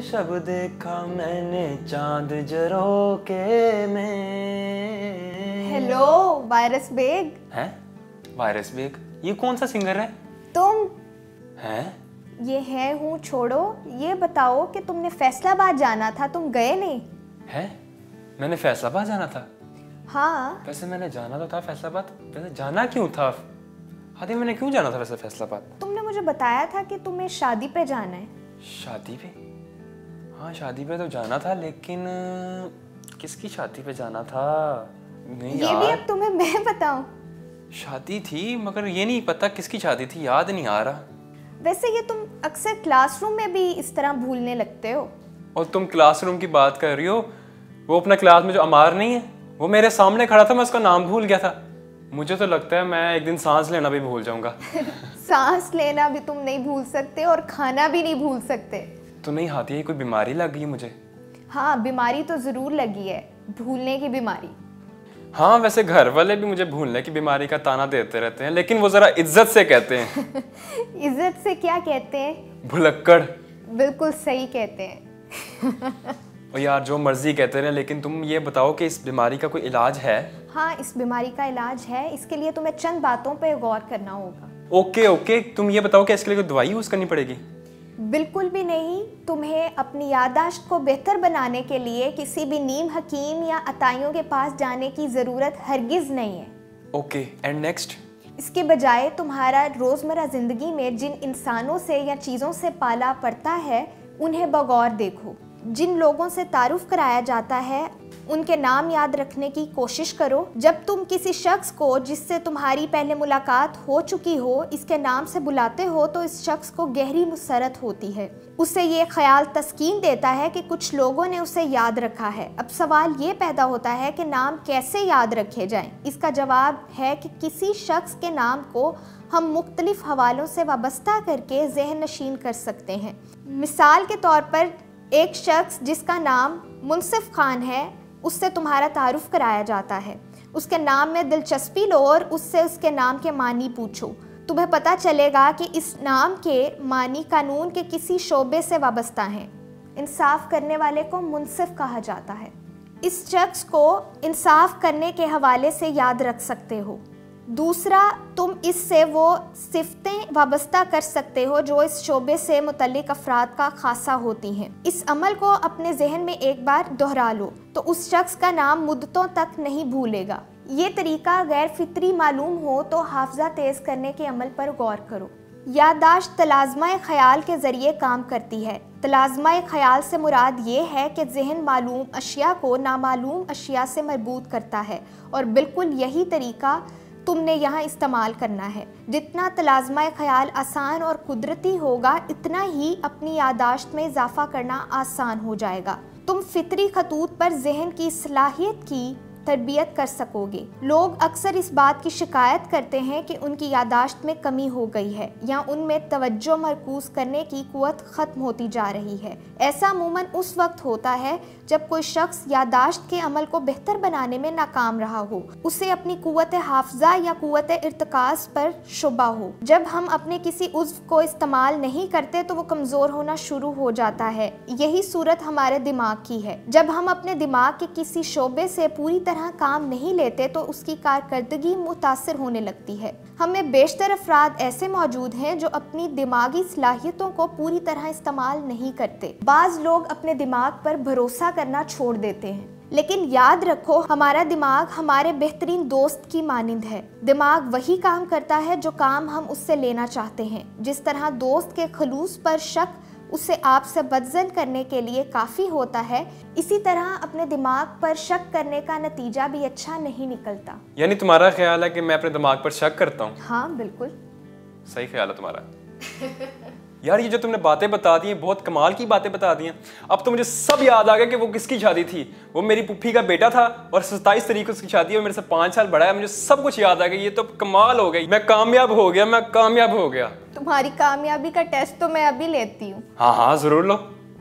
शब देखा मैंने चांद जरो के में। हेलो वायरस बेग। हैं? वायरस बेग? ये कौन सा सिंगर है? तुम? हैं? ये है हूँ छोड़ो, ये बताओ कि तुमने फैसलाबाद जाना था, तुम गए नहीं? हैं? मैंने फैसलाबाद जाना था? हाँ। वैसे मैंने जाना तो था फैसलाबाद, वैसे जाना क्यों था? आदि मैंने क्यों जाना था वैसे फैसलाबाद? तुमने मुझे बताया था कि तुम्हें शादी पे जाना है। शादी पे? हाँ शादी पे तो जाना था, लेकिन किसकी शादी पे जाना था? नहीं ये यार, भी अब तुम्हें मैं बताऊं? शादी थी मगर ये नहीं पता किसकी शादी थी, याद नहीं आ रहा। वैसे ये तुम अक्सर क्लासरूम में भी इस तरह भूलने लगते हो। और तुम क्लासरूम की बात कर रही हो? वो अपना क्लास में जो अमार नहीं है, वो मेरे सामने खड़ा था, मैं उसका नाम भूल गया था। मुझे तो लगता है मैं एक दिन सांस लेना भी भूल जाऊंगा। सांस लेना भी तुम नहीं भूल सकते और खाना भी नहीं भूल सकते। तो नहीं हाथी, कोई बीमारी लग गई मुझे? हाँ बीमारी तो जरूर लगी है, भूलने की बीमारी। हाँ वैसे घर वाले भी मुझे भूलने की बीमारी का ताना देते रहते हैं, लेकिन वो जरा इज्जत से कहते हैं। इज्जत से क्या कहते हैं? भुलक्कड़। बिल्कुल सही कहते हैं। और यार जो मर्जी कहते रहे, लेकिन तुम ये बताओ कि इस बीमारी का कोई इलाज है? हाँ इस बीमारी का इलाज है, इसके लिए तुम्हें चंद बातों पे गौर करना होगा। ओके, तुम ये बताओ कि इसके लिए कोई दवाई यूज करनी पड़ेगी? बिल्कुल भी नहीं, तुम्हें अपनी याददाश्त को बेहतर बनाने के लिए किसी भी नीम हकीम या अताइयों के पास जाने की ज़रूरत हरगिज़ नहीं है। Okay, and next? इसके बजाय तुम्हारा रोज़मर्रा ज़िंदगी में जिन इंसानों से या चीज़ों से पाला पड़ता है उन्हें बगौर देखो। जिन लोगों से तारुफ कराया जाता है उनके नाम याद रखने की कोशिश करो। जब तुम किसी शख्स को जिससे तुम्हारी पहले मुलाकात हो चुकी हो इसके नाम से बुलाते हो तो इस शख्स को गहरी मुसरत होती है। उसे ये ख्याल तस्कीन देता है कि कुछ लोगों ने उसे याद रखा है। अब सवाल ये पैदा होता है कि नाम कैसे याद रखे जाएं? इसका जवाब है कि किसी शख्स के नाम को हम मुख्तलिफ हवालों से वाबस्ता करके ज़हन नशीन कर सकते हैं। मिसाल के तौर पर एक शख्स जिसका नाम मुनसिफ खान है, उससे तुम्हारा तारुफ कराया जाता है। उसके नाम में दिलचस्पी लो और उससे उसके नाम के मानी पूछो। तुम्हें पता चलेगा कि इस नाम के मानी कानून के किसी शोबे से वाबस्ता हैं। इंसाफ करने वाले को मुनसिफ कहा जाता है। इस शख्स को इंसाफ करने के हवाले से याद रख सकते हो। दूसरा, तुम इससे वो सिफ़तें वाबस्ता कर सकते हो जो इस शोबे से मुतल्लिक अफराद का खासा होती हैं। इस अमल को अपने जहन में एक बार दोहरा लो तो उस शख्स का नाम मुद्दतों तक नहीं भूलेगा। ये तरीका गैर फितरी मालूम हो तो हाफजा तेज़ करने के अमल पर गौर करो। याददाश्त तलाज़मा ख़याल के ज़रिए काम करती है। तलाज़मा ख़याल से मुराद ये है कि जहन मालूम अशिया को नामालूम अशिया से मरबूत करता है, और बिल्कुल यही तरीका तुमने यहाँ इस्तेमाल करना है। जितना तलाज़मा ख़याल आसान और कुदरती होगा इतना ही अपनी याददाश्त में इजाफ़ा करना आसान हो जाएगा। तुम फितरी खतूत पर जहन की सलाहियत की तरबियत कर सकोगे। लोग अक्सर इस बात की शिकायत करते हैं कि उनकी याददाश्त में कमी हो गई है या उनमें तवज्जो मरकूज़ करने की कुव्वत ख़त्म होती जा रही है। ऐसा अमूमन उस वक्त होता है जब कोई शख्स याददाश्त के अमल को बेहतर बनाने में नाकाम रहा हो, उसे अपनी कुव्वत हाफ़ज़ा या कुव्वत इर्तिकाज़ पर शुबा हो। जब हम अपने किसी उज़्व को इस्तेमाल नहीं करते तो वो कमज़ोर होना शुरू हो जाता है। यही सूरत हमारे दिमाग की है। जब हम अपने दिमाग के किसी शोबे से पूरी तरह काम नहीं लेते तो उसकी कारकर्दगी मुतासिर होने लगती है। हमें बेशतर अफराद ऐसे मौजूद हैं जो अपनी दिमागी सलाहियतों को पूरी तरह इस्तेमाल नहीं करते। बाज़ लोग अपने दिमाग पर भरोसा करना छोड़ देते हैं, लेकिन याद रखो हमारा दिमाग हमारे बेहतरीन दोस्त की मानिंद है। दिमाग वही काम करता है जो काम हम उससे लेना चाहते हैं। जिस तरह दोस्त के खलूस पर शक उसे आपसे बदज़न करने के लिए काफ़ी होता है, इसी तरह अपने दिमाग पर शक करने का नतीजा भी अच्छा नहीं निकलता। यानी तुम्हारा ख्याल है कि मैं अपने दिमाग पर शक करता हूँ? हाँ बिल्कुल सही ख्याल है तुम्हारा। यार ये जो तुमने बातें बता दी हैं, बहुत कमाल की बातें बता दी हैं। अब तो मुझे सब याद आ गया कि वो किसकी शादी थी। वो मेरी पुप्पी का बेटा था और 27 तारीख को उसकी शादी है। मेरे से 5 साल बड़ा है। मुझे सब कुछ याद आ गया। ये तो कमाल हो गई। मैं कामयाब हो गया। तुम्हारी कामयाबी का टेस्ट तो मैं अभी लेती हूँ। हाँ जरूर लो।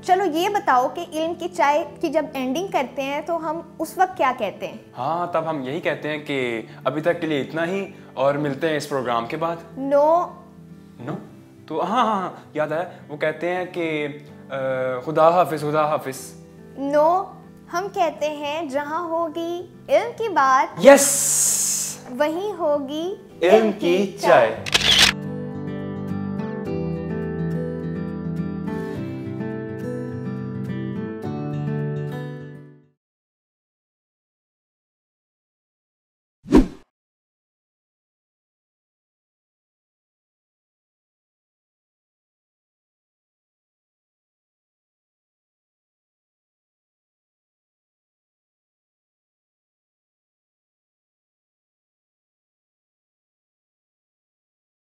चलो ये बताओ कि इल्म की चाय की जब एंडिंग करते हैं तो हम उस वक्त क्या कहते हैं? हाँ तब हम यही कहते हैं कि अभी तक के लिए इतना ही और मिलते हैं इस प्रोग्राम के बाद। नो तो हाँ याद आया। वो कहते हैं कि خدا حافظ خدا حافظ. نو، ہم کہتے ہیں جہاں ہوگی علم کی بات یس وہیں ہوگی علم کی چائے.